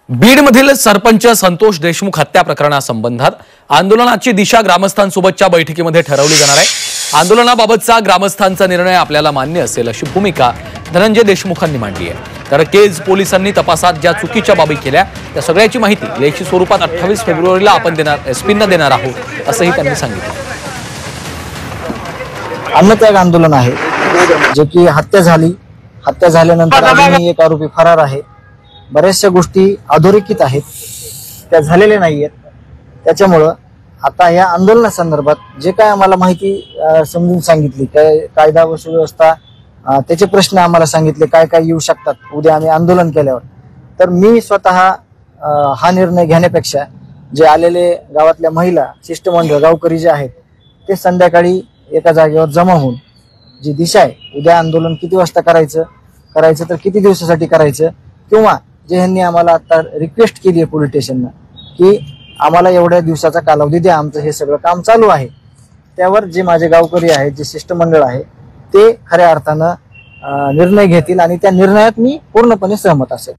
बीडमधील सरपंच संतोष देशमुख हत्या प्रकरणासंबंधात आंदोलनाची दिशा ग्रामस्थांसोबतच्या बैठकीमध्ये ठरवली जाणार आहे। आंदोलनाबाबतचा ग्रामस्थांचा निर्णय आपल्याला मान्य असेल अशी भूमिका धनंजय देशमुखांनी मांडली आहे। तर केज पोलिसांनी तपासात ज्या चुकीच्या बाबी केल्या त्या सगळ्याची माहिती लेखी स्वरूपात 28 फेब्रुवारीला आपण एसपींना देणार आहोत असंही त्यांनी सांगितलं। अन्नत्याग आंदोलन आहे जे की हत्या झाल्यानंतर अजूनही एक आरोपी फरार आहे। बऱ्याचशा गोष्टी अधोरेखित आहेत, त्या झालेल्या नाहीयेत। त्याच्यामुळे आता या आंदोलनासंदर्भात जे काय आम्हाला माहिती समजून सांगितली, कायदा व सुव्यवस्था त्याचे प्रश्न आम्हाला सांगितले, काय काय येऊ शकतात उद्या आम्ही आंदोलन केल्यावर, तर मी स्वतः हा निर्णय घेण्यापेक्षा जे आलेले गावातल्या महिला शिष्टमंडळ गावकरी जे आहेत ते संध्याकाळी एका जागेवर जमा होऊन जी दिशा आहे उद्या आंदोलन किती वाजता करायचं तर किती दिवसासाठी करायचं, किंवा जे ह्यांनी आम्हाला आता रिक्वेस्ट केली आहे पोलीस स्टेशनला की आम्हाला एवढ्या दिवसाचा कालावधी द्या, आमचं हे सगळं काम चालू आहे, त्यावर जे माझे गावकरी आहेत जे शिष्टमंडळ आहे ते खऱ्या अर्थानं निर्णय घेतील आणि त्या निर्णयात मी पूर्णपणे सहमत असेल।